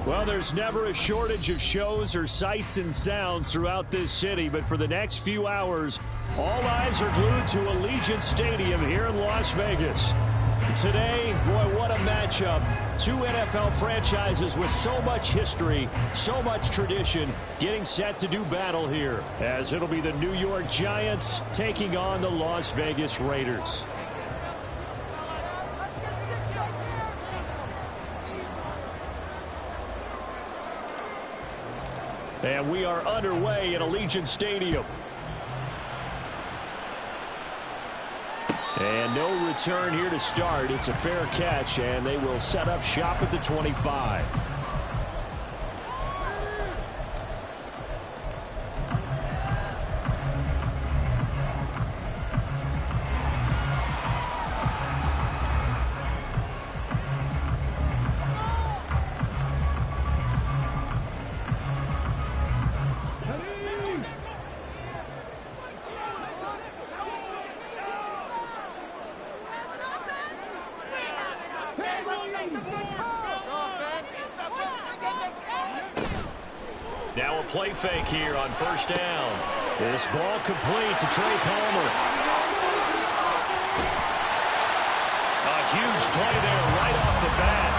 Well, there's never a shortage of shows or sights and sounds throughout this city, but for the next few hours, all eyes are glued to Allegiant Stadium here in Las Vegas. Today, boy, what a matchup. Two NFL franchises with so much history, so much tradition, getting set to do battle here, as it'll be the New York Giants taking on the Las Vegas Raiders. And we are underway at Allegiant Stadium. And no return here to start. It's a fair catch, and they will set up shop at the 25. Now a play fake here on first down. This ball complete to Trey Palmer. A huge play there right off the bat.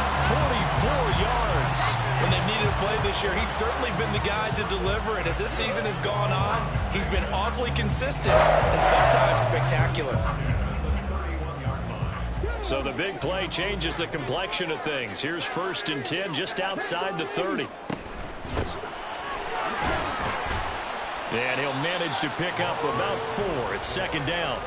44 yards. When they needed a play this year, he's certainly been the guy to deliver. And as this season has gone on, he's been awfully consistent and sometimes spectacular. So the big play changes the complexion of things. Here's 1st and 10 just outside the 30. And he'll manage to pick up about 4 at 2nd down.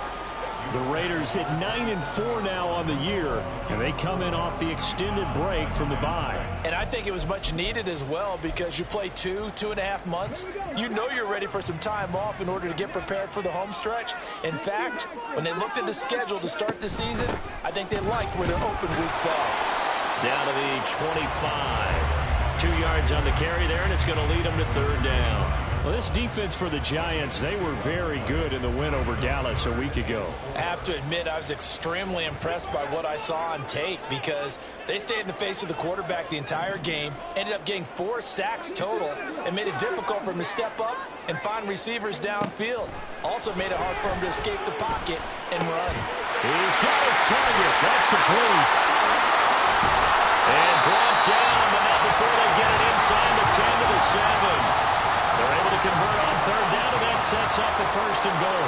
The Raiders hit 9-4 now on the year, and they come in off the extended break from the bye. And I think it was much needed as well, because you play 2.5 months. You know you're ready for some time off in order to get prepared for the home stretch. In fact, when they looked at the schedule to start the season, I think they liked where their open week fell. Down to the 25. 2 yards on the carry there, and it's going to lead them to 3rd down. Well, this defense for the Giants, they were very good in the win over Dallas a week ago. I have to admit, I was extremely impressed by what I saw on tape, because they stayed in the face of the quarterback the entire game, ended up getting 4 sacks total, and made it difficult for him to step up and find receivers downfield. Also made it hard for him to escape the pocket and run. He's got his target. That's complete. And brought down, but not before they get it inside the 10 to the 7. They're able to convert on 3rd down, and that sets up the 1st and goal.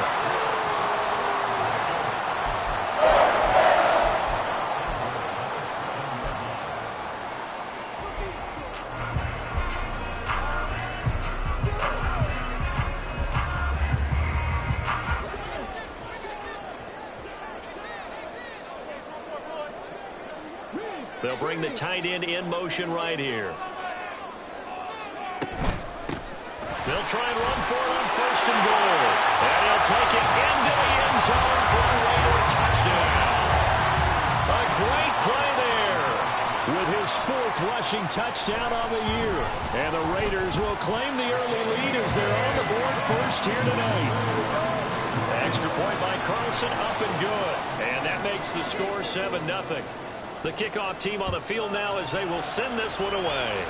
They'll bring the tight end in motion right here. They'll try and run for it on 1st and goal. And he'll take it into the end zone for a Raider touchdown. A great play there with his 4th rushing touchdown on the year. And the Raiders will claim the early lead as they're on the board first here tonight. Extra point by Carlson, up and good. And that makes the score 7-0. The kickoff team on the field now as they will send this one away.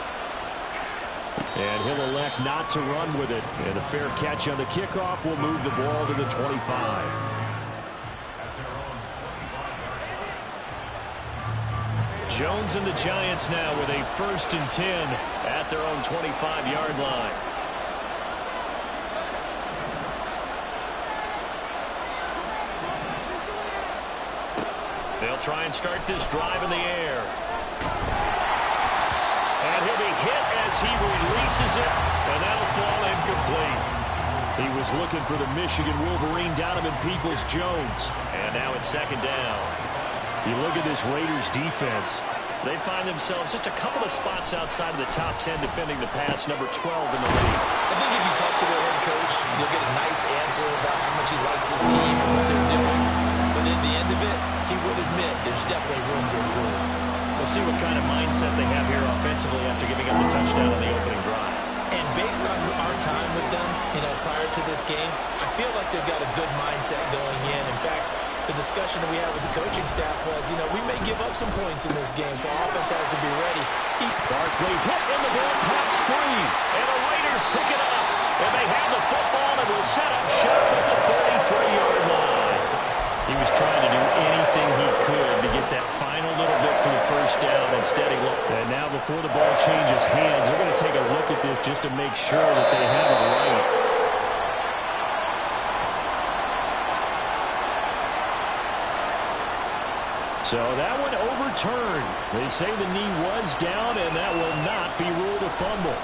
And he'll elect not to run with it. And a fair catch on the kickoff will move the ball to the 25. Jones and the Giants now with a 1st and 10 at their own 25-yard line. They'll try and start this drive in the air. And he'll be hit as he releases it, and that'll fall incomplete. He was looking for the Michigan Wolverine, Donovan Peoples-Jones. And now it's 2nd down. You look at this Raiders defense. They find themselves just a couple of spots outside of the top 10 defending the pass, number 12 in the league. I think if you talk to their head coach, you'll get a nice answer about how much he likes his team and what they're doing. But at the end of it, he would admit there's definitely room to improve. We'll see what kind of mindset they have here offensively after giving up the touchdown on the opening drive. And based on our time with them, prior to this game, I feel like they've got a good mindset going in. In fact, the discussion that we had with the coaching staff was, we may give up some points in this game, so our offense has to be ready. Barkley hit in the ball, pops free, and the Raiders pick it up. And they have the football and will set up shop at the 33-yard line. He was trying to do anything he could to get that final little bit for the first down. Instead, he looked. And now before the ball changes hands, they're going to take a look at this just to make sure that they have it right. So that one overturned. They say the knee was down, and that will not be ruled a fumble.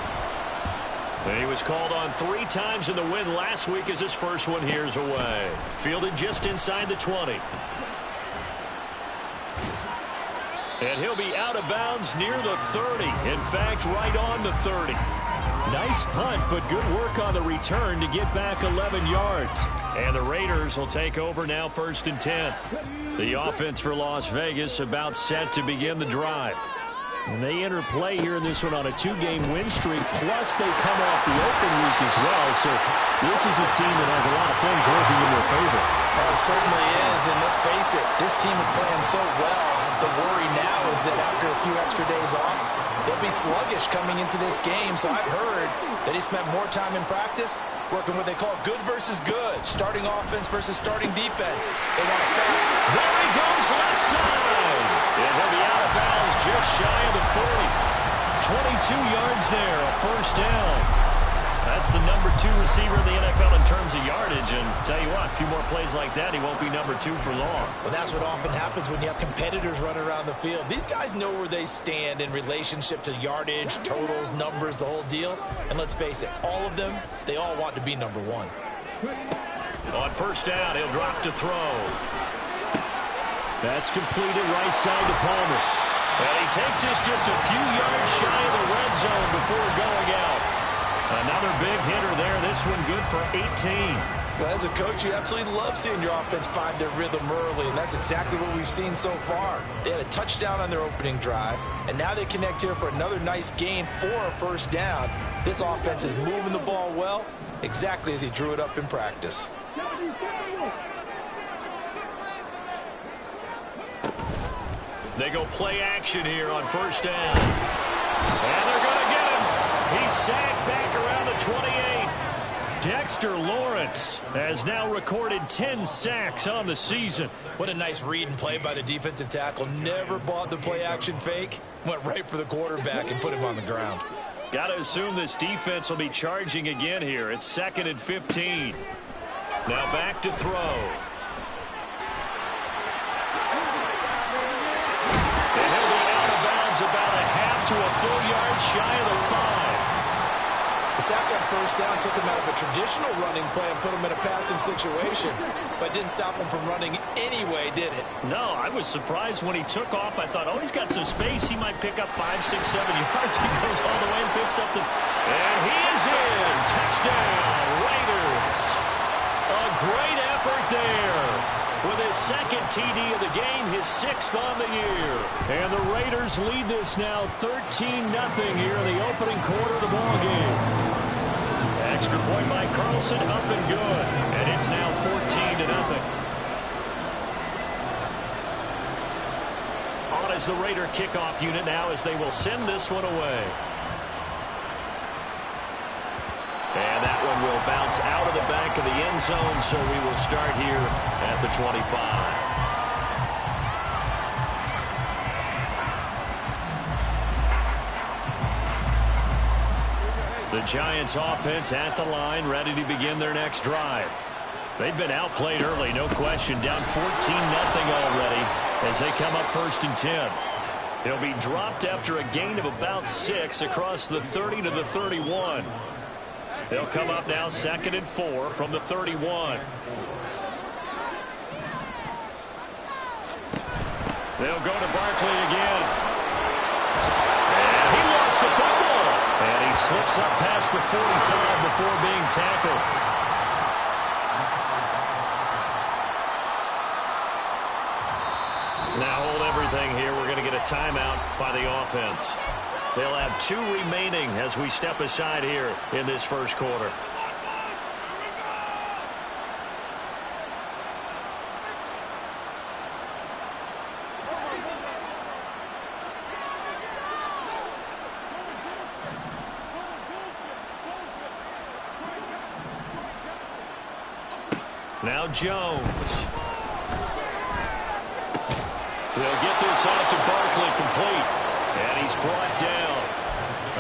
And he was called on 3 times in the win last week as his first one here's away. Fielded just inside the 20. And he'll be out of bounds near the 30. In fact, right on the 30. Nice punt, but good work on the return to get back 11 yards. And the Raiders will take over now, 1st and 10. The offense for Las Vegas about set to begin the drive. And they enter play here in this one on a 2-game win streak, plus they come off the open week as well. So this is a team that has a lot of things working in their favor. Oh, it certainly is, and let's face it, this team is playing so well. The worry now is that after a few extra days off, they'll be sluggish coming into this game. So I've heard that he spent more time in practice working what they call good versus good, starting offense versus starting defense. They want to pass. There he goes, left side. And he'll be out of bounds just shy of the 40. 22 yards there, a first down. That's the number 2 receiver in the NFL in terms of yardage. And tell you what, a few more plays like that, he won't be number 2 for long. Well, that's what often happens when you have competitors running around the field. These guys know where they stand in relationship to yardage, totals, numbers, the whole deal. And let's face it, all of them, they all want to be number 1. On first down, he'll drop to throw. That's completed right side to Palmer. And he takes this just a few yards shy of the red zone before going out. Another big hitter there. This one good for 18. Well, as a coach, you absolutely love seeing your offense find their rhythm early, and that's exactly what we've seen so far. They had a touchdown on their opening drive, and now they connect here for another nice gain for a first down. This offense is moving the ball well, exactly as he drew it up in practice. They go play action here on first down. And they're going to get him. He's sacked back around the 28. Dexter Lawrence has now recorded 10 sacks on the season. What a nice read and play by the defensive tackle. Never bought the play action fake. Went right for the quarterback and put him on the ground. Got to assume this defense will be charging again here. It's 2nd and 15. Now back to throw. And he'll be out of bounds about a half to a full yard shy of the 5. The sack on first down took him out of a traditional running play and put him in a passing situation, but didn't stop him from running anyway, did it? No, I was surprised when he took off. I thought, oh, he's got some space. He might pick up 5, 6, 7 yards. He goes all the way and picks up the... And he is in. Touchdown, Raiders. A great effort there. With his 2nd TD of the game, his 6th on the year. And the Raiders lead this now 13-0 here in the opening quarter of the ball game. Extra point by Carlson, up and good. And it's now 14-0. On as the Raider kickoff unit now as they will send this one away. And that one will bounce out of the back of the end zone, so we will start here at the 25. The Giants offense at the line, ready to begin their next drive. They've been outplayed early, no question, down 14-0 already as they come up 1st and 10. They'll be dropped after a gain of about 6 across the 30 to the 31. They'll come up now 2nd and 4 from the 31. They'll go to Barkley again. And he lost the football. And he slips up past the 45 before being tackled. Now hold everything here. We're going to get a timeout by the offense. They'll have 2 remaining as we step aside here in this first quarter. Now Jones. They'll get this out to Barkley, complete. And he's brought down.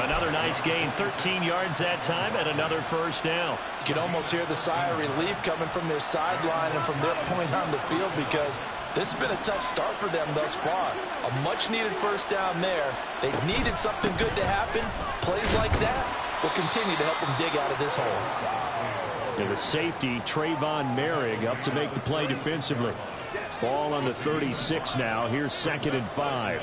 Another nice gain, 13 yards that time, and another first down. You can almost hear the sigh of relief coming from their sideline and from their point on the field, because this has been a tough start for them thus far. A much-needed first down there. They've needed something good to happen. Plays like that will continue to help them dig out of this hole. And the safety, Trayvon Merrick, up to make the play defensively. Ball on the 36 now. Here's 2nd and 5.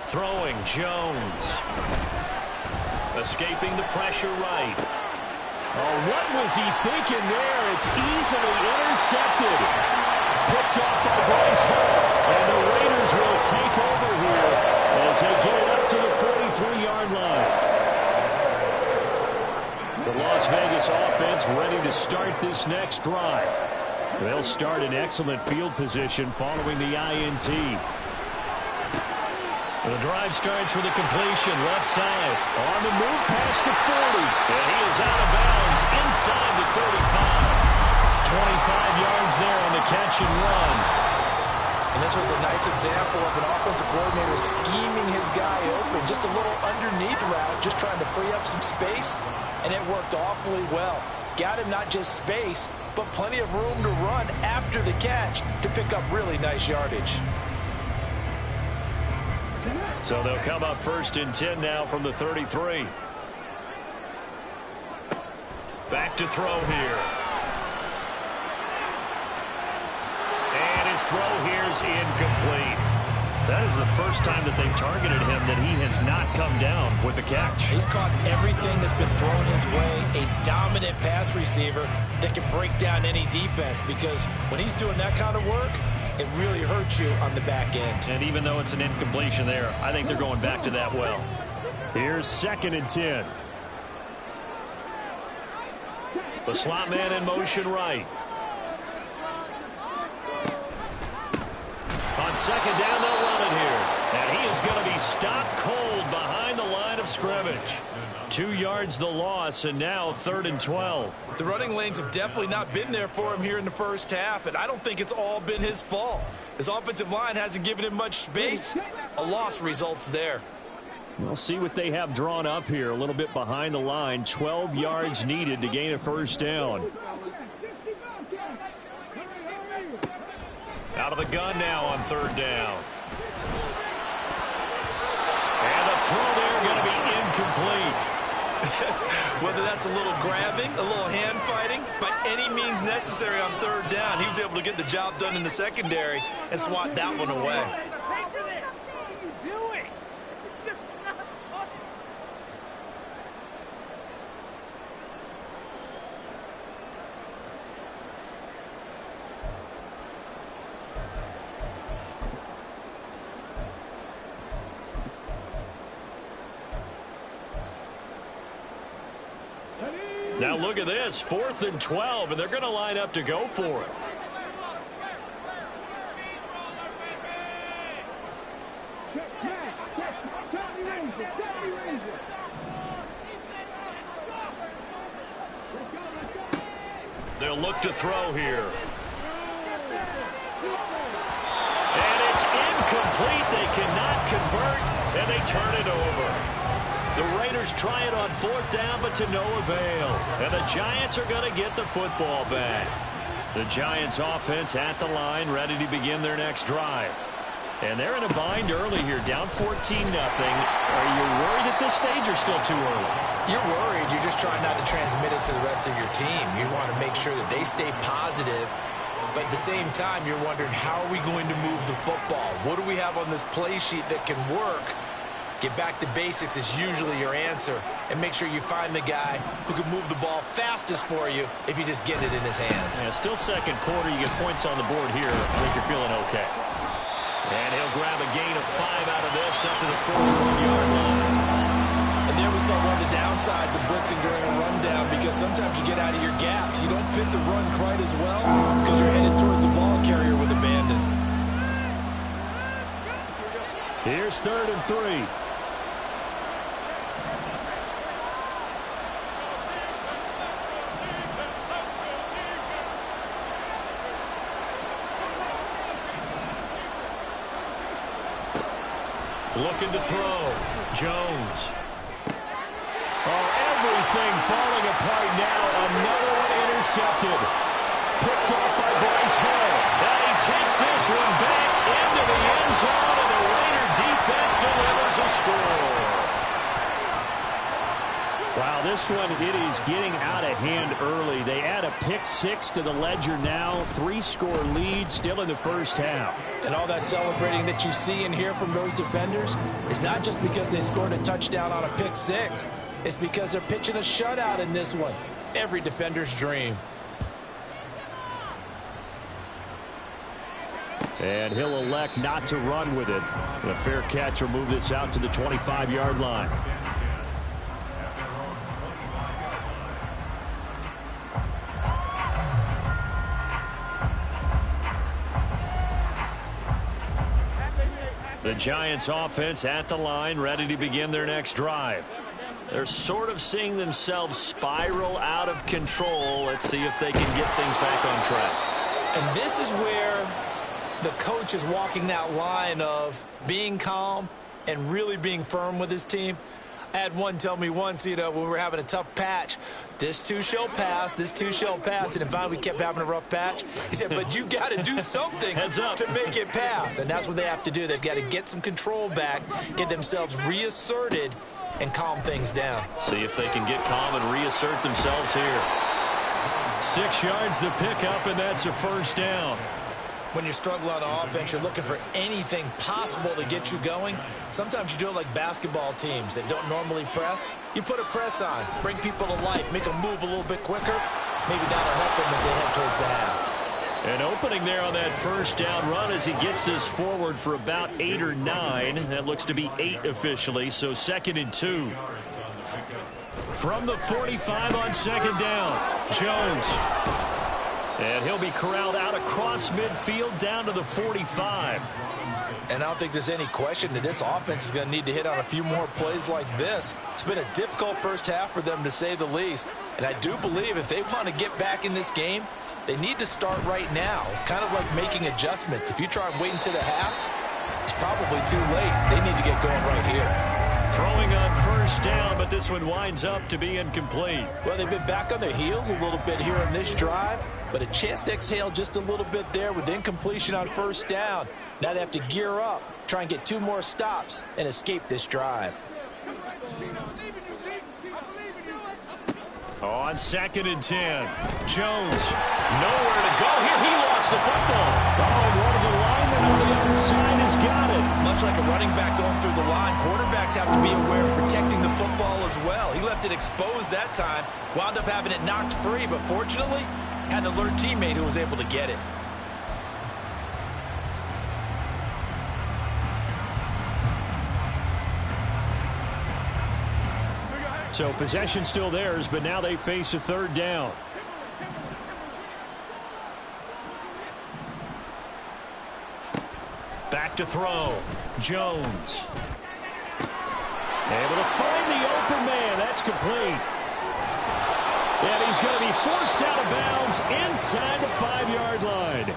Throwing, Jones. Escaping the pressure right. Oh, what was he thinking there? It's easily intercepted. Picked off by Bryce Hall. And the Raiders will take over here as they get it up to the 43-yard line. The Las Vegas offense ready to start this next drive. They'll start in excellent field position following the INT. The drive starts with a completion, left side. On the move past the 40. And he is out of bounds inside the 35. 25 yards there on the catch and run. And this was a nice example of an offensive coordinator scheming his guy open. Just a little underneath route, just trying to free up some space. And it worked awfully well. Got him not just space, but plenty of room to run after the catch to pick up really nice yardage. So they'll come up 1st and 10 now from the 33. Back to throw here. And his throw here's incomplete. That is the first time that they've targeted him that he has not come down with a catch. He's caught everything that's been thrown his way. A dominant pass receiver that can break down any defense, because when he's doing that kind of work, it really hurts you on the back end. And even though it's an incompletion there, I think they're going back to that well. Here's 2nd and 10. The slot man in motion right. On 2nd down, they'll run it here. And he is going to be stopped cold behind the line of scrimmage. 2 yards the loss, and now 3rd and 12. The running lanes have definitely not been there for him here in the first half, and I don't think it's all been his fault. His offensive line hasn't given him much space. A loss results there. We'll see what they have drawn up here. A little bit behind the line. 12 yards needed to gain a first down. Out of the gun now on 3rd down. And the throw there going to be incomplete. Whether that's a little grabbing, a little hand fighting, by any means necessary on 3rd down, he was able to get the job done in the secondary and swat that one away. Now look at this, 4th and 12, and they're going to line up to go for it. They'll look to throw here. And it's incomplete. They cannot convert, and they turn it over. The Raiders try it on 4th down, but to no avail. And the Giants are going to get the football back. The Giants offense at the line, ready to begin their next drive. And they're in a bind early here, down 14-0. Are you worried at this stage or still too early? You're worried. You're just trying not to transmit it to the rest of your team. You want to make sure that they stay positive. But at the same time, you're wondering, how are we going to move the football? What do we have on this play sheet that can work? Get back to basics is usually your answer. And make sure you find the guy who can move the ball fastest for you if you just get it in his hands. Yeah, still 2nd quarter. You get points on the board here. I think you're feeling okay. And he'll grab a gain of 5 out of this up to the 41-yard line. And there we saw one of the downsides of blitzing during a rundown, because sometimes you get out of your gaps. You don't fit the run quite as well because you're headed towards the ball carrier with abandon. Here's Here's 3rd and 3. Looking to throw. Jones. Oh, everything falling apart now. Another one intercepted. Picked off by Bryce Hill. And he takes this one back into the end zone, and the Raider defense delivers a score. Wow, this one, it is getting out of hand early. They add a pick-6 to the ledger now. 3-score lead still in the first half. And all that celebrating that you see and hear from those defenders is not just because they scored a touchdown on a pick-6. It's because they're pitching a shutout in this one. Every defender's dream. And he'll elect not to run with it. A fair catch will move this out to the 25-yard line. The Giants offense at the line, ready to begin their next drive. They're sort of seeing themselves spiral out of control. Let's see if they can get things back on track. And this is where the coach is walking that line of being calm and really being firm with his team. I had one tell me once, when we were having a tough patch, this too shall pass, this too shall pass, and then finally we kept having a rough patch. He said, but you got to do something to make it pass, and that's what they have to do. They've got to get some control back, get themselves reasserted, and calm things down. See if they can get calm and reassert themselves here. 6 yards the pickup, and that's a first down. When you struggle on offense, you're looking for anything possible to get you going. Sometimes you do it like basketball teams that don't normally press. You put a press on, bring people to life, make them move a little bit quicker. Maybe that'll help them as they head towards the half. An opening there on that first down run as he gets this forward for about 8 or 9. That looks to be 8 officially, so 2nd and 2. From the 45 on 2nd down, Jones. And he'll be corralled out across midfield down to the 45. And I don't think there's any question that this offense is going to need to hit on a few more plays like this. It's been a difficult first half for them, to say the least. And I do believe if they want to get back in this game, they need to start right now. It's kind of like making adjustments. If you try and wait until the half, it's probably too late. They need to get going right here. Throwing on first down, but this one winds up to be incomplete. Well, they've been back on their heels a little bit here on this drive, but a chance to exhale just a little bit there with incompletion on first down. Now they have to gear up, try and get 2 more stops, and escape this drive. On 2nd and 10, Jones, nowhere to go here. He lost the football. Oh, and one of the linemen on the outside has got it. Much like a running back going through the line, quarterbacks have to be aware of protecting the football as well. He left it exposed that time, wound up having it knocked free, but fortunately, had an alert teammate who was able to get it. So possession still theirs, but now they face a 3rd down. Back to throw. Jones. Able to find the open man. That's complete. And he's going to be forced out of bounds inside the 5-yard line.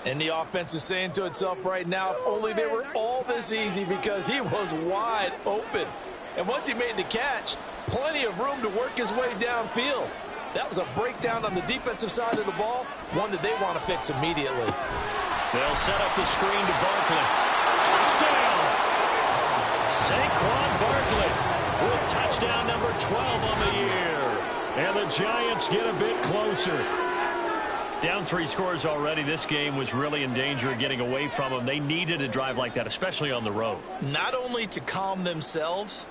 And the offense is saying to itself right now, if only they were all this easy, because he was wide open. And once he made the catch, plenty of room to work his way downfield. That was a breakdown on the defensive side of the ball, one that they want to fix immediately. They'll set up the screen to Barkley. Touchdown! Saquon Barkley with touchdown number 12 on the year. And the Giants get a bit closer. Down 3 scores already. This game was really in danger of getting away from them. They needed a drive like that, especially on the road. Not only to calm themselves,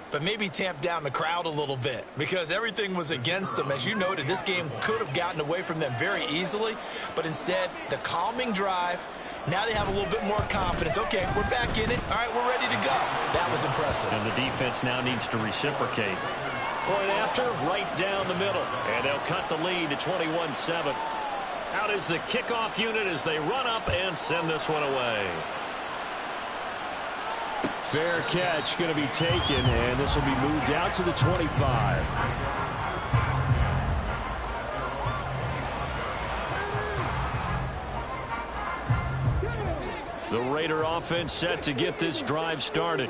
but maybe tamp down the crowd a little bit, because everything was against them. As you noted, this game could have gotten away from them very easily, but instead, the calming drive, now they have a little bit more confidence. Okay, we're back in it. All right, we're ready to go. That was impressive. And the defense now needs to reciprocate. Point after, right down the middle. And they'll cut the lead to 21-7. Out is the kickoff unit as they run up and send this one away. Fair catch going to be taken, and this will be moved out to the 25. The Raider offense set to get this drive started.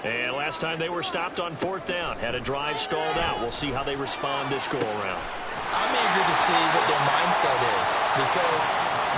And last time they were stopped on fourth down, had a drive stalled out. We'll see how they respond this go-around. I'm eager to see what their mindset is, because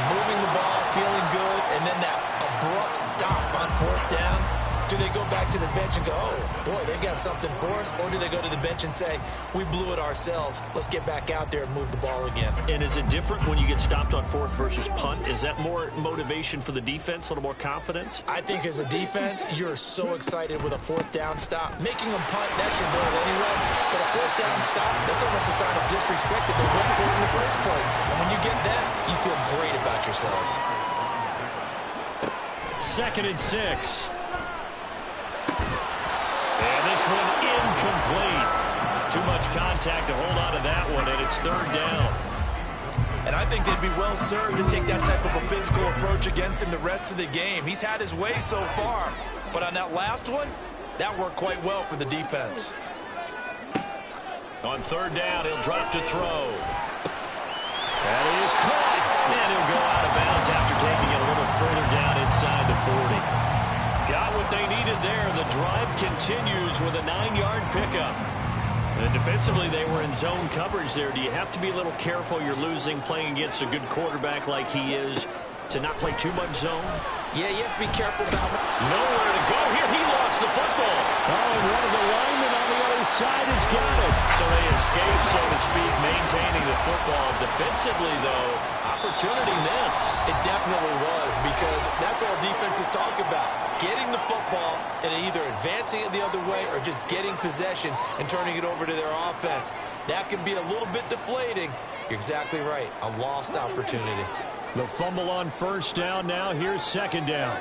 moving the ball, feeling good, and then that abrupt stop on fourth down. Do they go back to the bench and go, oh, boy, they've got something for us? Or do they go to the bench and say, we blew it ourselves. Let's get back out there and move the ball again. And is it different when you get stopped on fourth versus punt? Is that more motivation for the defense, a little more confidence? I think as a defense, you're so excited with a fourth down stop. Making them punt, that's your goal anyway. But a fourth down stop, that's almost a sign of disrespect that they went for it in the first place. And when you get that, you feel great about yourselves. 2nd and 6. And this one incomplete. Too much contact to hold on to that one, and it's 3rd down. And I think they'd be well served to take that type of a physical approach against him the rest of the game. He's had his way so far, but on that last one, that worked quite well for the defense. On 3rd down, he'll drop to throw. That is caught, and he'll go out of bounds after taking it a little further down inside the 40. Got what they needed there. The drive continues with a 9-yard pickup. And defensively, they were in zone coverage there. Do you have to be a little careful? You're losing, playing against a good quarterback like he is, to not play too much zone? Yeah, you have to be careful about it. Nowhere to go here. He lost the football. Oh, and one of the linemen on the other side has got it. So they escape, so to speak, maintaining the football. Defensively, though, opportunity miss. It definitely was, because that's all defenses talk about. Getting the football and either advancing it the other way or just getting possession and turning it over to their offense. That can be a little bit deflating. You're exactly right. A lost opportunity. The fumble on 1st down now. Here's 2nd down.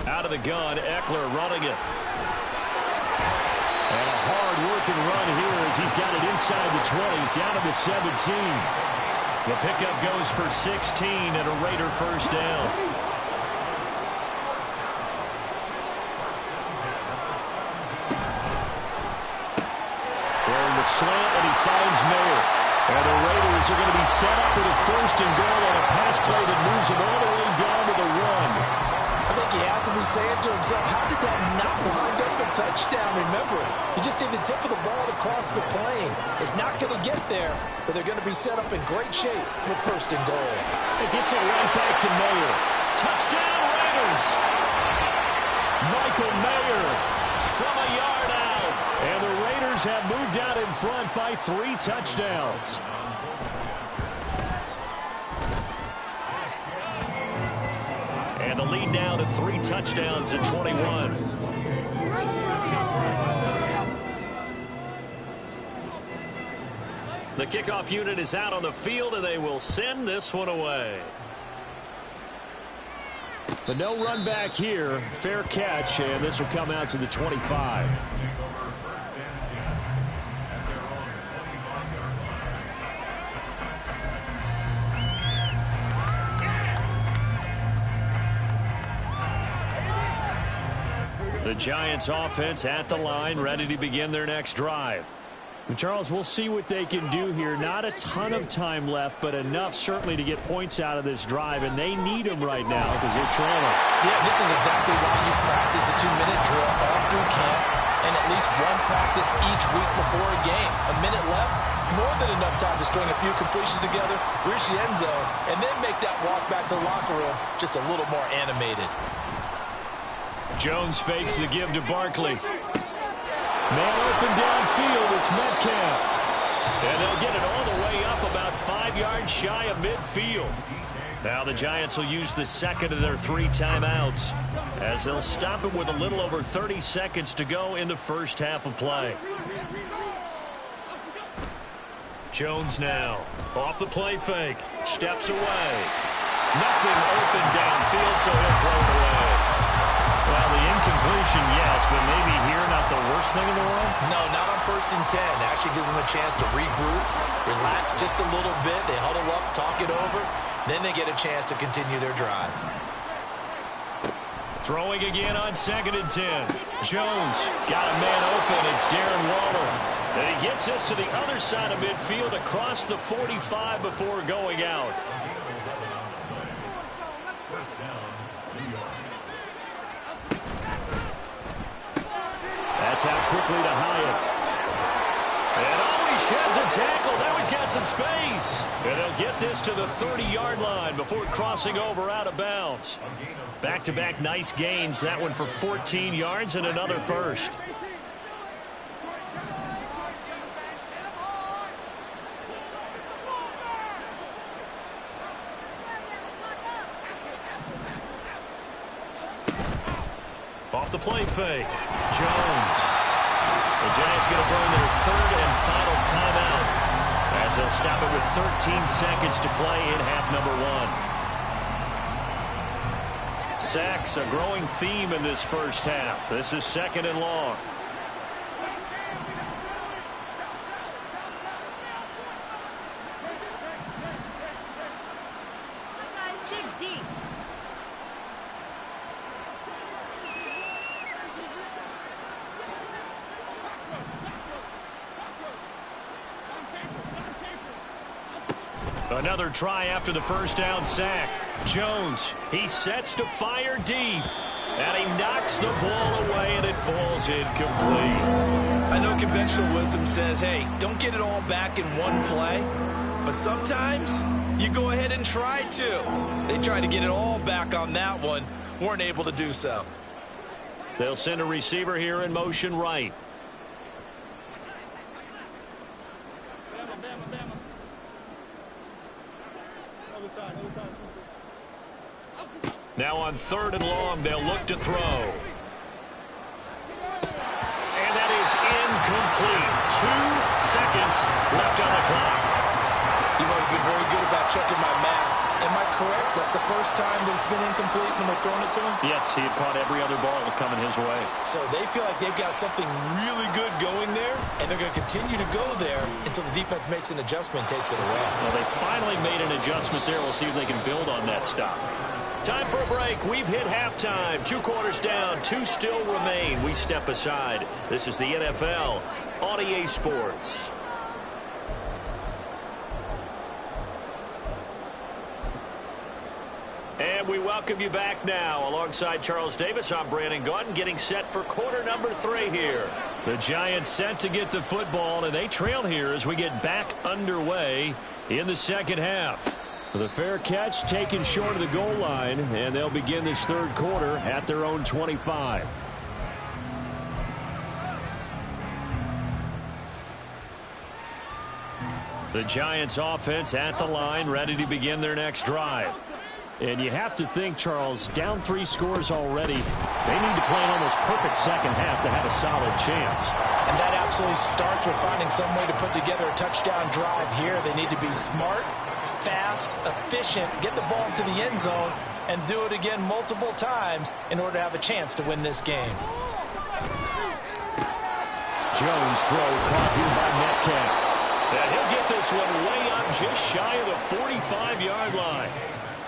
Out of the gun, Eckler running it. And a hard-working run here as he's got it inside the 20, down to the 17. The pickup goes for 16 and a Raider 1st down. The slant, and he finds Mayer. And the Raiders are going to be set up with a 1st and goal on a pass play that moves them all the way down to the run. I think he has to be saying to himself, how did that not wind up a touchdown? Remember, you just need the tip of the ball to cross the plane. It's not going to get there, but they're going to be set up in great shape with 1st and goal. It gets it right back to Mayer. Touchdown, Raiders! Michael Mayer from a yard out. And the Raiders have moved out in front by 3 touchdowns. And the lead now to 3 touchdowns at 21. The kickoff unit is out on the field, and they will send this one away. But no run back here. Fair catch, and this will come out to the 25. The Giants offense at the line, ready to begin their next drive. And Charles, we'll see what they can do here. Not a ton of time left, but enough certainly to get points out of this drive, and they need them right now because they're trailing. Yeah, this is exactly why you practice a 2-minute drill all through camp and at least one practice each week before a game. A minute left, more than enough time to string a few completions together, reach the end zone, and then make that walk back to the locker room just a little more animated. Jones fakes the give to Barkley. Man open downfield, it's Metcalf. And they'll get it all the way up about 5 yards shy of midfield. Now the Giants will use the 2nd of their 3 timeouts as they'll stop it with a little over 30 seconds to go in the first half of play. Jones now off the play fake, steps away. Nothing open downfield, so he'll throw it away. Well, the incompletion, yes, but maybe here not the worst thing in the world? No, not on 1st and 10. Actually gives them a chance to regroup, relax just a little bit. They huddle up, talk it over. Then they get a chance to continue their drive. Throwing again on 2nd and 10. Jones got a man open. It's Darren Waller. And he gets us to the other side of midfield across the 45 before going out. That's out quickly to Hyatt. And oh, he sheds a tackle. Now he's got some space. And they'll get this to the 30-yard line before crossing over out of bounds. Back-to-back nice gains. That one for 14 yards and another first. Off the play fake. Jones. The Giants going to burn their 3rd and final timeout as they'll stop it with 13 seconds to play in half number 1. Sacks, a growing theme in this first half. This is 2nd and long. Another try after the first down sack. Jones, he sets to fire deep. And he knocks the ball away, and it falls incomplete. I know conventional wisdom says, hey, don't get it all back in one play. But sometimes you go ahead and try to. They tried to get it all back on that one. Weren't able to do so. They'll send a receiver here in motion right. Now on 3rd and long, they'll look to throw. And that is incomplete. 2 seconds left on the clock. You've always been very good about checking my math. Am I correct? That's the first time that it's been incomplete when they're throwing it to him? Yes, he had caught every other ball coming his way. So they feel like they've got something really good going there, and they're going to continue to go there until the defense makes an adjustment and takes it away. Well, they finally made an adjustment there. We'll see if they can build on that stop. Time for a break. We've hit halftime. 2 quarters down. 2 still remain. We step aside. This is the NFL on EA Sports. And we welcome you back now. Alongside Charles Davis, I'm Brandon Gaudin, getting set for quarter number 3 here. The Giants set to get the football, and they trail here as we get back underway in the second half. The fair catch taken short of the goal line, and they'll begin this 3rd quarter at their own 25. The Giants offense at the line, ready to begin their next drive. And you have to think, Charles, down 3 scores already. They need to play an almost perfect second half to have a solid chance. And that absolutely starts with finding some way to put together a touchdown drive here. They need to be smart, fast, efficient, get the ball to the end zone, and do it again multiple times in order to have a chance to win this game. Jones throw caught here by Metcalf. And he'll get this one way up just shy of the 45-yard line.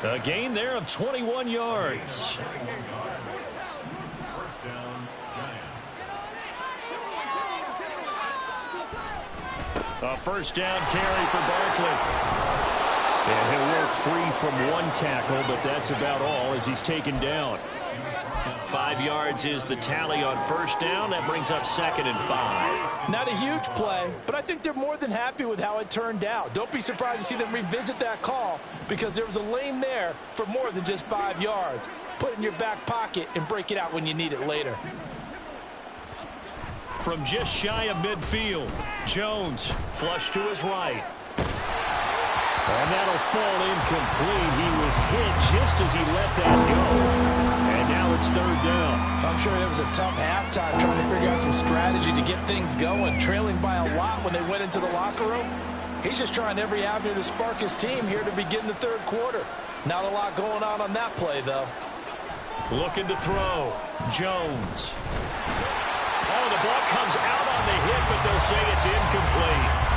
A gain there of 21 yards. A first down carry for Barkley. And he'll work free from 1 tackle, but that's about all as he's taken down. 5 yards is the tally on first down. That brings up 2nd and 5. Not a huge play, but I think they're more than happy with how it turned out. Don't be surprised to see them revisit that call because there was a lane there for more than just 5 yards. Put it in your back pocket and break it out when you need it later. From just shy of midfield, Jones flush to his right. And that'll fall incomplete. He was hit just as he let that go. And now it's 3rd down. I'm sure it was a tough halftime trying to figure out some strategy to get things going. Trailing by a lot when they went into the locker room. He's just trying every avenue to spark his team here to begin the 3rd quarter. Not a lot going on that play, though. Looking to throw. Jones. Oh, the ball comes out on the hit, but they'll say it's incomplete.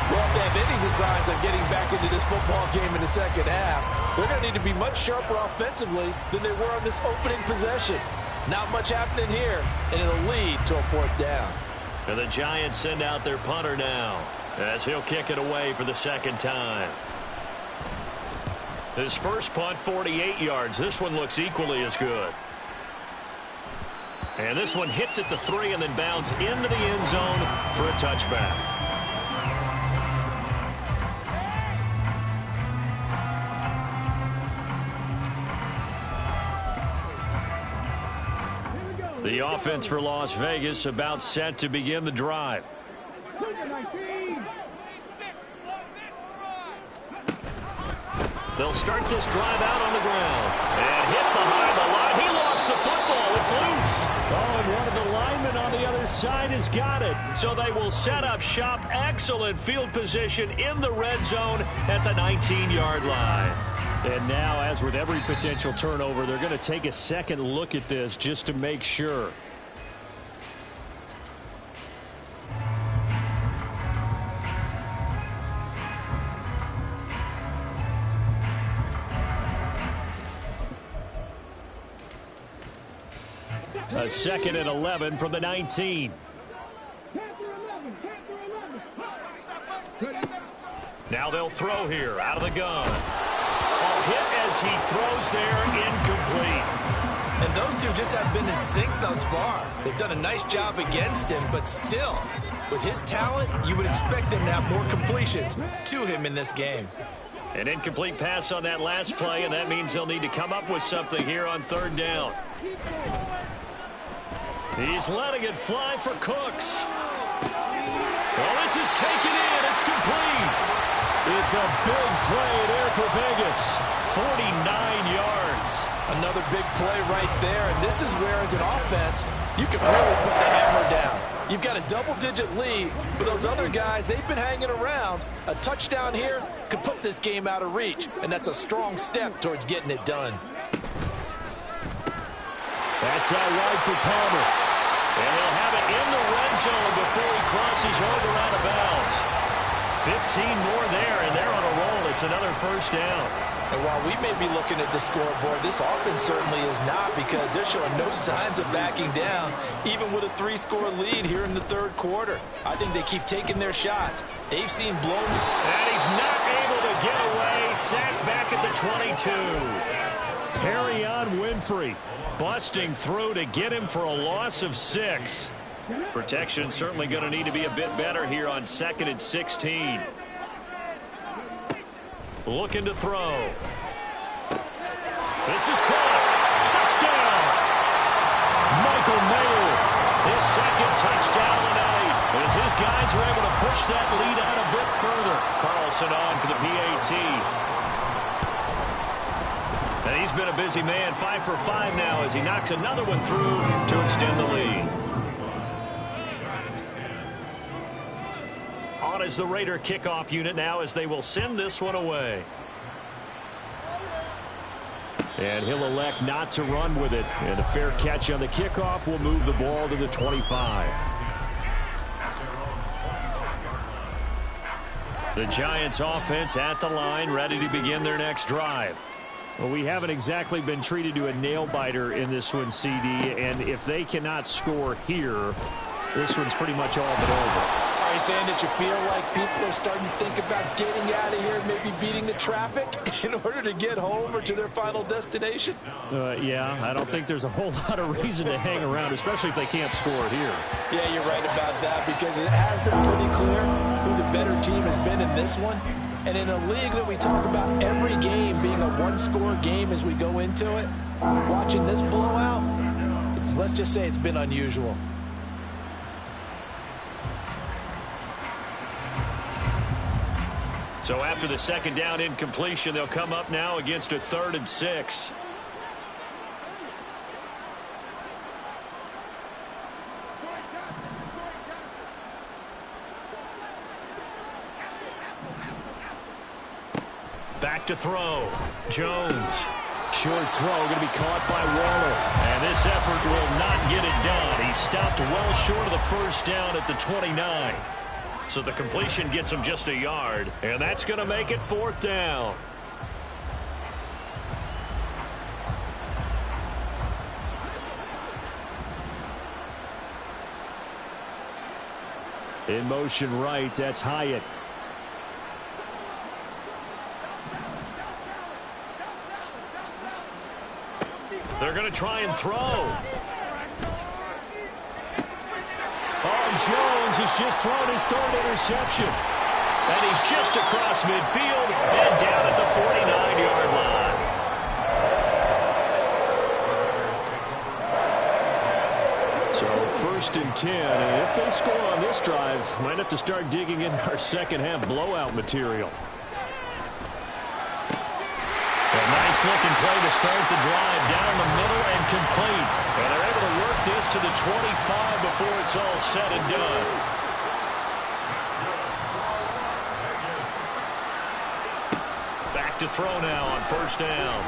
Well, if they have any designs on getting back into this football game in the second half, they're going to need to be much sharper offensively than they were on this opening possession. Not much happening here, and it'll lead to a 4th down. And the Giants send out their punter now, as he'll kick it away for the 2nd time. His first punt, 48 yards. This one looks equally as good. And this one hits at the 3 and then bounds into the end zone for a touchback. The offense for Las Vegas about set to begin the drive. They'll start this drive out on the ground. And hit behind the line. He lost the football. It's loose. Oh, and one of the linemen on the other side has got it. So they will set up shop. Excellent field position in the red zone at the 19-yard line. And now, as with every potential turnover, they're going to take a second look at this just to make sure. A 2nd and 11 from the 19. Now they'll throw here out of the gun. A hit as he throws there, incomplete. And those two just have been in sync thus far. They've done a nice job against him, but still, with his talent, you would expect them to have more completions to him in this game. An incomplete pass on that last play, and that means they'll need to come up with something here on 3rd down. He's letting it fly for Cooks. Well, this is taken in. It's complete. It's a big play there for Vegas. 49 yards. Another big play right there, and this is where, as an offense, you can really put the hammer down. You've got a double-digit lead, but those other guys, they've been hanging around. A touchdown here could put this game out of reach, and that's a strong step towards getting it done. That's out wide for Palmer. And he'll have it in the red zone before he crosses over out of bounds. 15 more there, and they're on a roll. It's another 1st down. And while we may be looking at the scoreboard, this offense certainly is not, because they're showing no signs of backing down, even with a 3-score lead here in the 3rd quarter. I think they keep taking their shots. They've seen blown. And he's not able to get away. Sacked back at the 22. Perrion Winfrey busting through to get him for a loss of 6. Protection certainly going to need to be a bit better here on 2nd and 16. Looking to throw. This is caught. Touchdown! Michael Mayer, his 2nd touchdown tonight, as his guys are able to push that lead out a bit further. Carlson on for the PAT. And he's been a busy man, 5 for 5 now as he knocks another one through to extend the lead. On is the Raider kickoff unit now as they will send this one away. And he'll elect not to run with it. And a fair catch on the kickoff will move the ball to the 25. The Giants offense at the line, ready to begin their next drive. Well, we haven't exactly been treated to a nail-biter in this one, CD, and if they cannot score here, this one's pretty much all but over. Are you saying that you feel like people are starting to think about getting out of here, maybe beating the traffic in order to get home or to their final destination? Yeah, I don't think there's a whole lot of reason to hang around, especially if they can't score here. Yeah, you're right about that, because it has been pretty clear who the better team has been in this one. And in a league that we talk about every game being a 1-score game as we go into it, watching this blowout, let's just say it's been unusual. So after the 2nd down incompletion, they'll come up now against a 3rd and 6. Back to throw. Jones. Short throw going to be caught by Waller. And this effort will not get it done. He stopped well short of the 1st down at the 29. So the completion gets him just a yard, and that's going to make it 4th down. In motion right, that's Hyatt. They're going to try and throw. Oh, Jones has just thrown his 3rd interception. And he's just across midfield and down at the 49-yard line. So 1st and 10, and if they score on this drive, might have to start digging in our second-half blowout material. A nice-looking play to start the drive down the middle and complete. And they're able to work this to the 25 before it's all said and done. Back to throw now on 1st down.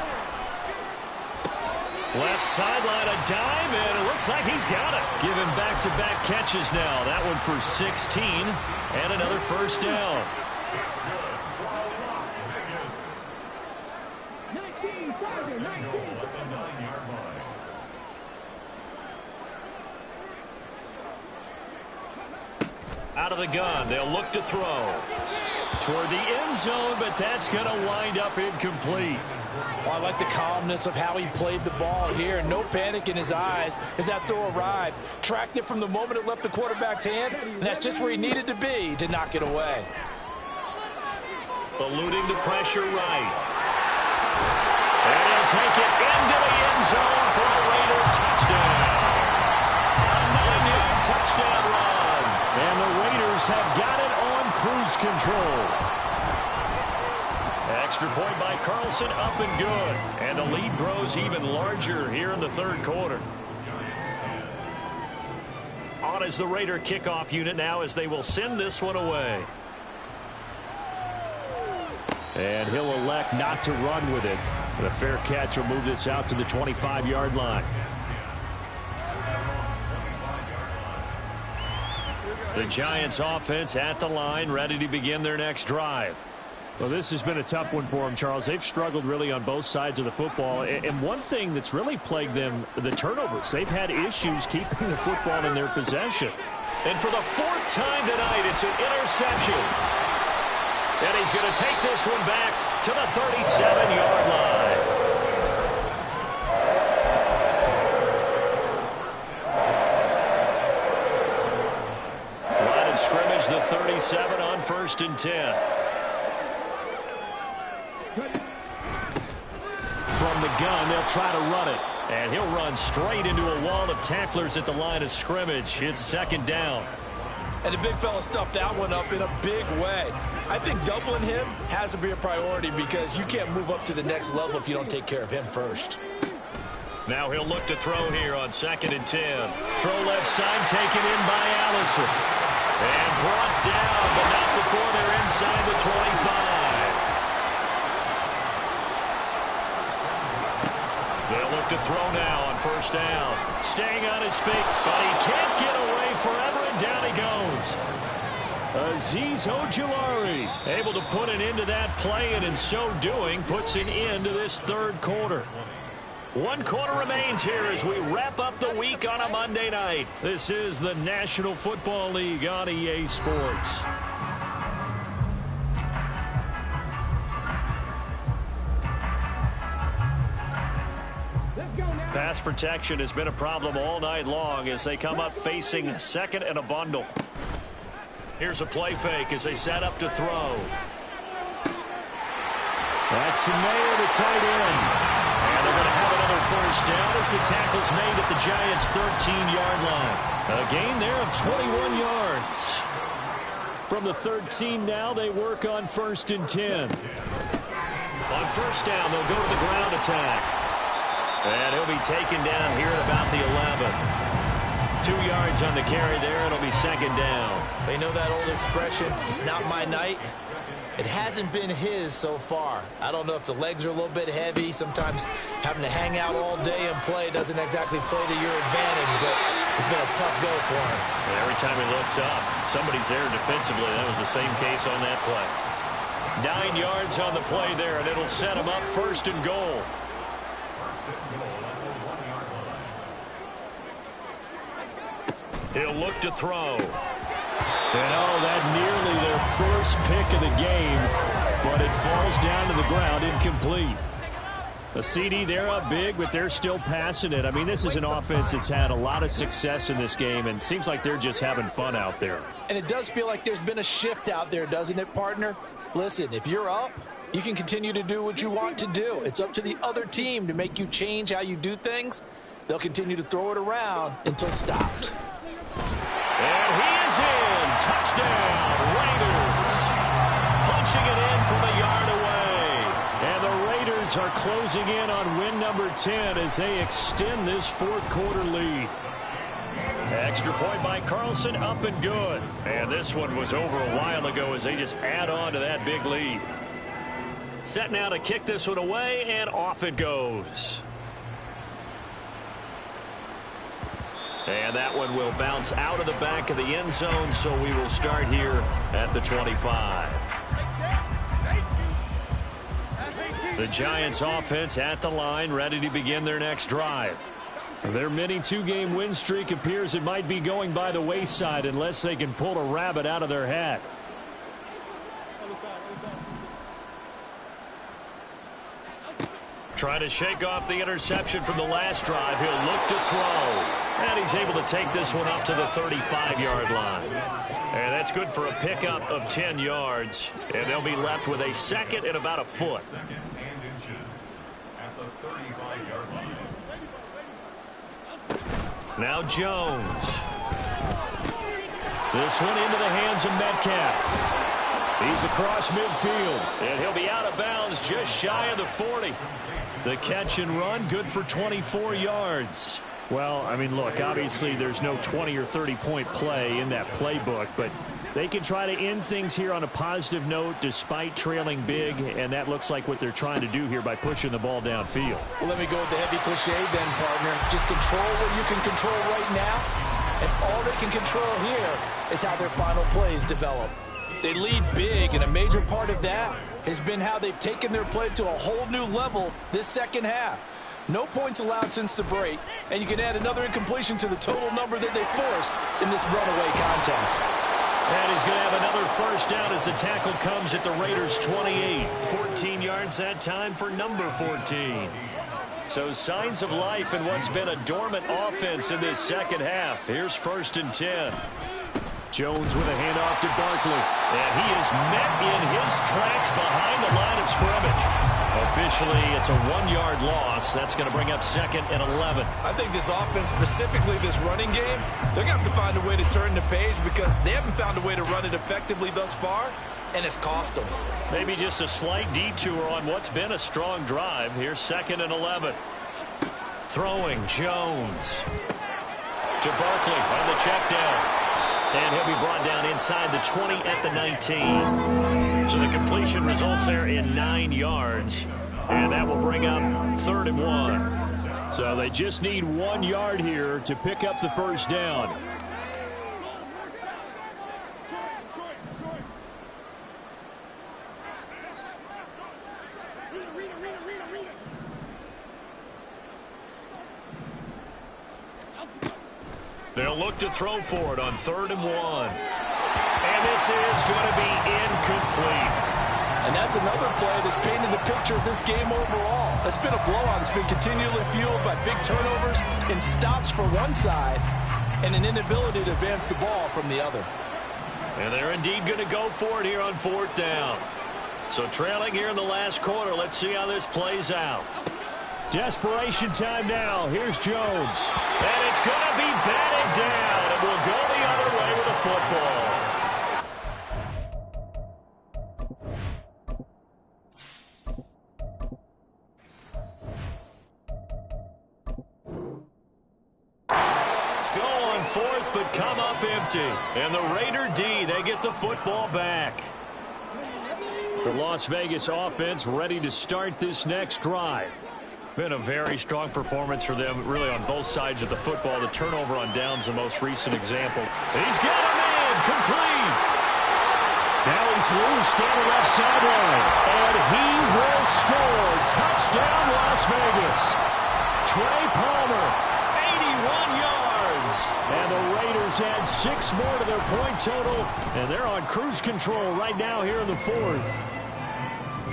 Left sideline, a dive, and it looks like he's got it. Give him back-to-back catches now. That one for 16, and another 1st down. Out of the gun, they'll look to throw. Toward the end zone, but that's going to wind up incomplete. Well, I like the calmness of how he played the ball here. No panic in his eyes as that throw arrived. Tracked it from the moment it left the quarterback's hand, and that's just where he needed to be to knock it away. Eluding the pressure right. And he'll take it into the end zone for a Raider touchdown. A 9-yard touchdown run. And the Raiders have got it on cruise control. Extra point by Carlson, up and good. And the lead grows even larger here in the 3rd quarter. On is the Raider kickoff unit now as they will send this one away. And he'll elect not to run with it. The fair catch will move this out to the 25-yard line. The Giants offense at the line, ready to begin their next drive. Well, this has been a tough one for them, Charles. They've struggled really on both sides of the football. And one thing that's really plagued them, the turnovers. They've had issues keeping the football in their possession. And for the 4th time tonight, it's an interception. And he's going to take this one back to the 37-yard line. Line of scrimmage, the 37 on 1st and 10. From the gun, they'll try to run it. And he'll run straight into a wall of tacklers at the line of scrimmage. It's 2nd down. And the big fella stuffed that one up in a big way. I think doubling him has to be a priority because you can't move up to the next level if you don't take care of him first. Now he'll look to throw here on 2nd and 10. Throw left side taken in by Allison. And brought down, but not before they're inside the 25. They'll look to throw now on 1st down. Staying on his feet, but he can't get away forever, and down he goes. Azeez Ojulari Able to put an end to that play, and in so doing, puts an end to this 3rd quarter. 1 quarter remains here as we wrap up the week on a Monday night. This is the National Football League on EA Sports. Pass protection has been a problem all night long as they come up facing 2nd and a bundle. Here's a play fake as they set up to throw. That's Samayer, the tight end. And they're going to have another 1st down as the tackle's made at the Giants' 13-yard line. A gain there of 21 yards. From the 13 now, they work on 1st and 10. On 1st down, they'll go to the ground attack. And he'll be taken down here at about the 11. 2 yards on the carry there. It'll be 2nd down. They know that old expression, it's not my night. It hasn't been his so far. I don't know if the legs are a little bit heavy. Sometimes having to hang out all day and play doesn't exactly play to your advantage. But It's been a tough go for him. And every time he looks up, somebody's there defensively. That was the same case on that play. 9 yards on the play there, and it'll set him up 1st and goal. He'll look to throw. And that nearly their first pick of the game, but it falls down to the ground incomplete. A CD, they're up big, but they're still passing it. I mean, this is an offense that's had a lot of success in this game, and it seems like they're just having fun out there. And it does feel like there's been a shift out there, doesn't it, partner? Listen, if you're up, you can continue to do what you want to do. It's up to the other team to make you change how you do things. They'll continue to throw it around until stopped. And he is in. Touchdown, Raiders. Punching it in from a yard away. And the Raiders are closing in on win number 10 as they extend this 4th quarter lead. Extra point by Carlson, up and good. And this one was over a while ago as they just add on to that big lead. Set now to kick this one away, and off it goes. And that one will bounce out of the back of the end zone, so we will start here at the 25. The Giants offense at the line, ready to begin their next drive. Their mini 2-game win streak appears it might be going by the wayside unless they can pull a rabbit out of their hat. Trying to shake off the interception from the last drive. He'll look to throw. And he's able to take this one up to the 35-yard line. And that's good for a pickup of 10 yards. And they'll be left with a 2nd and about a foot. Now Jones. This one into the hands of Metcalf. He's across midfield, and he'll be out of bounds just shy of the 40. The catch and run, good for 24 yards. Well, I mean, look, obviously there's no 20 or 30-point play in that playbook, but they can try to end things here on a positive note despite trailing big, and that looks like what they're trying to do here by pushing the ball downfield. Well, let me go with the heavy cliche then, partner. Just control what you can control right now, and all they can control here is how their final plays develop. They lead big, and a major part of that has been how they've taken their play to a whole new level this second half. No points allowed since the break, and you can add another incompletion to the total number that they forced in this runaway contest. And he's going to have another first down as the tackle comes at the Raiders' 28. 14 yards that time for number 14. So signs of life in what's been a dormant offense in this second half. Here's 1st and 10. Jones with a handoff to Barkley. And he is met in his tracks behind the line of scrimmage. Officially, it's a 1-yard loss. That's going to bring up 2nd and 11. I think this offense, specifically this running game, they're going to have to find a way to turn the page because they haven't found a way to run it effectively thus far, and it's cost them. Maybe just a slight detour on what's been a strong drive. Here's 2nd and 11. Throwing Jones to Barkley on the check down. And he'll be brought down inside the 20 at the 19. So the completion results there in 9 yards. And that will bring up 3rd and 1. So they just need 1 yard here to pick up the first down. They'll look to throw for it on 3rd and 1. And this is going to be incomplete. And that's another play that's painted the picture of this game overall. It's been a blowout. It's been continually fueled by big turnovers and stops for one side and an inability to advance the ball from the other. And they're indeed going to go for it here on 4th down. So trailing here in the last quarter. Let's see how this plays out. Desperation time now. Here's Jones. And it's going to be batted down. It will go the other way with the football. Let's go on 4th, but come up empty. And the Raider D, they get the football back. The Las Vegas offense ready to start this next drive. Been a very strong performance for them, really, on both sides of the football. The turnover on downs, the most recent example. He's got him in, complete. Now he's loose down the left sideline, and he will score. Touchdown, Las Vegas. Trey Palmer, 81 yards. And the Raiders add 6 more to their point total, and they're on cruise control right now here in the 4th.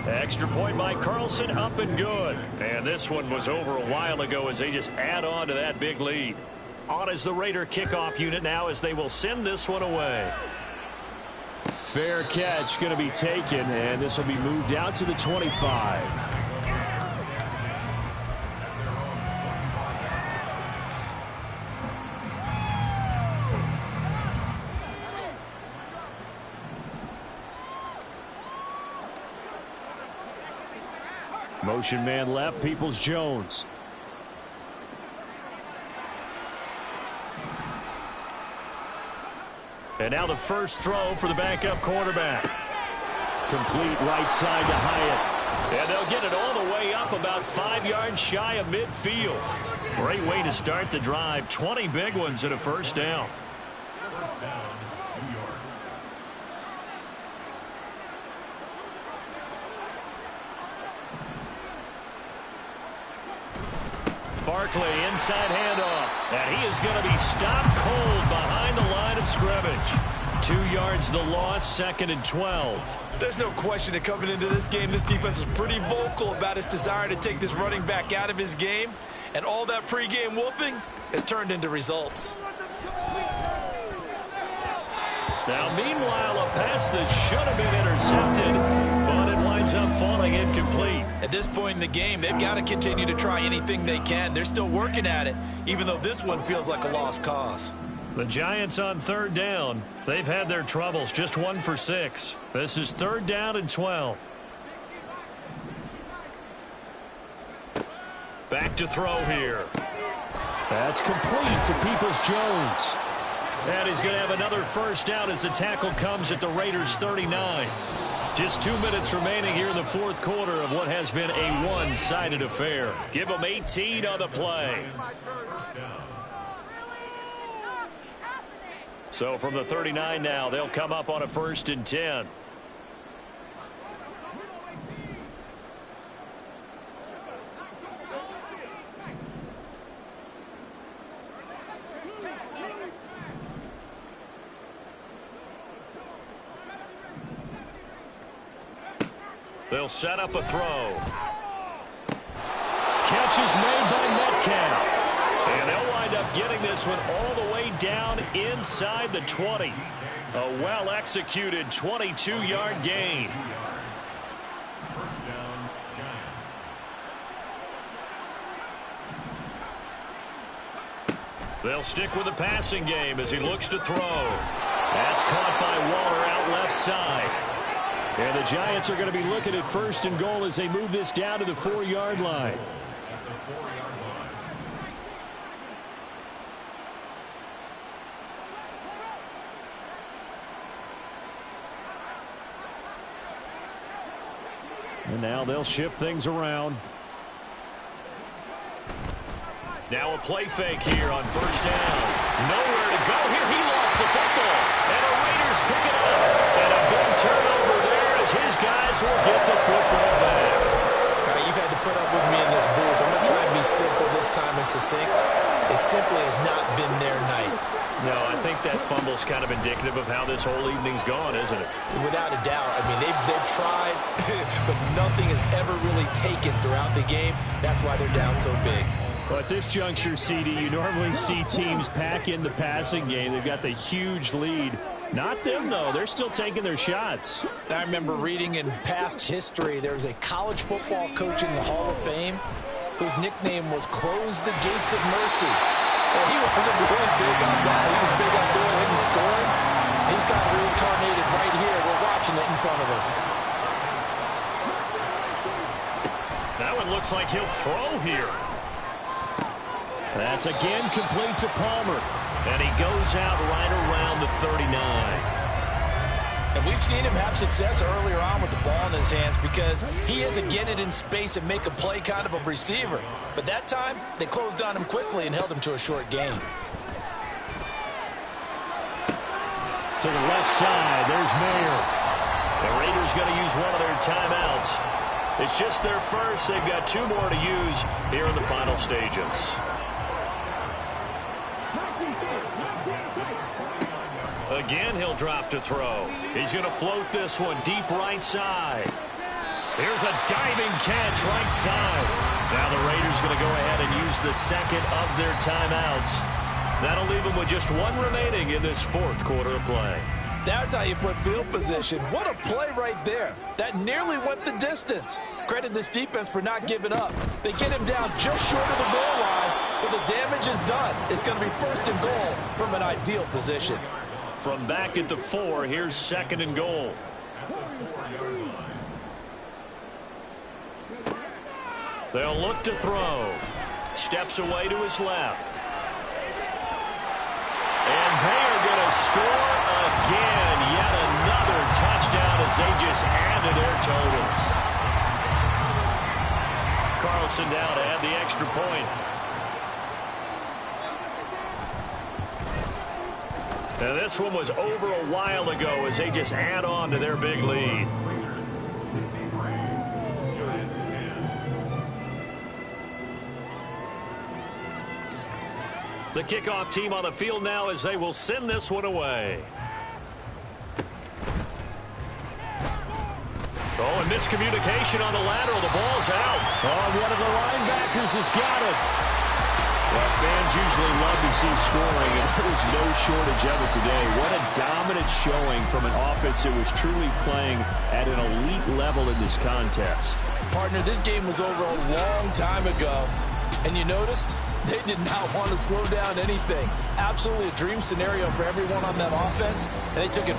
Extra point by Carlson, up and good. And this one was over a while ago as they just add on to that big lead. On is the Raider kickoff unit now as they will send this one away. Fair catch going to be taken, and this will be moved out to the 25. Motion man left, Peoples-Jones. And now the first throw for the backup quarterback. Complete right side to Hyatt. And they'll get it all the way up about 5 yards shy of midfield. Great way to start the drive. 20 big ones and a first down. Barkley, inside handoff. And he is going to be stopped cold behind the line of scrimmage. 2 yards the loss, 2nd and 12. There's no question that coming into this game, this defense was pretty vocal about its desire to take this running back out of his game. And all that pregame wolfing has turned into results. Now, meanwhile, a pass that should have been intercepted, but it winds up falling incomplete. At this point in the game, they've got to continue to try anything they can. They're still working at it, even though this one feels like a lost cause. The Giants on 3rd down. They've had their troubles, just 1 for 6. This is 3rd down and 12. Back to throw here. That's complete to Peoples-Jones. And he's going to have another first down as the tackle comes at the Raiders' 39. Just 2 minutes remaining here in the 4th quarter of what has been a one-sided affair. Give them 18 on the play. So from the 39 now, they'll come up on a 1st and 10. They'll set up a throw. Catch is made by Metcalf. And they'll wind up getting this one all the way down inside the 20. A well-executed 22-yard gain. First down, Giants. They'll stick with the passing game as he looks to throw. That's caught by Waller out left side. And the Giants are going to be looking at 1st and goal as they move this down to the 4-yard line. And now they'll shift things around. Now a play fake here on 1st down. Nowhere to go here. He lost the football. And the Raiders pick it up. And a big turnover there as his guys will get the football back. All right, you've had to put up with me in this booth. I'm going to try and be simple this time and succinct. It simply has not been their night. No, I think that fumble's kind of indicative of how this whole evening's gone, isn't it? Without a doubt. I mean, they've tried, but nothing has ever really taken throughout the game. That's why they're down so big. Well, at this juncture, CD, you normally see teams pack in the passing game. They've got the huge lead. Not them, though. They're still taking their shots. I remember reading in past history, there was a college football coach in the Hall of Fame whose nickname was Close the Gates of Mercy. Well, he wasn't really big on that. He was big on going in and scoring. He's got reincarnated right here. We're watching it in front of us. That one looks like he'll throw here. That's again complete to Palmer. And he goes out right around the 39. And we've seen him have success earlier on with the ball in his hands because he is a get it in space and make a play kind of a receiver. But that time, they closed on him quickly and held him to a short gain. To the left side, there's Mayer. The Raiders going to use one of their timeouts. It's just their first. They've got 2 more to use here in the final stages. Again, he'll drop to throw. He's going to float this one deep right side. Here's a diving catch right side. Now the Raiders going to go ahead and use the second of their timeouts. That'll leave them with just 1 remaining in this 4th quarter of play. That's how you put field position. What a play right there. That nearly went the distance. Credit this defense for not giving up. They get him down just short of the goal line, but the damage is done. It's going to be 1st and goal from an ideal position. From back at the 4, here's 2nd and goal. They'll look to throw. Steps away to his left. And they are going to score again. Yet another touchdown as they just add to their totals. Carlson now to add the extra point. Now this one was over a while ago as they just add on to their big lead. The kickoff team on the field now as they will send this one away. Oh, and miscommunication on the lateral. The ball's out. Oh, one of the linebackers has got it. Well, fans usually love to see scoring, and there's no shortage of it today. What a dominant showing from an offense that was truly playing at an elite level in this contest. Partner, this game was over a long time ago, and you noticed they did not want to slow down anything. Absolutely a dream scenario for everyone on that offense, and they took advantage.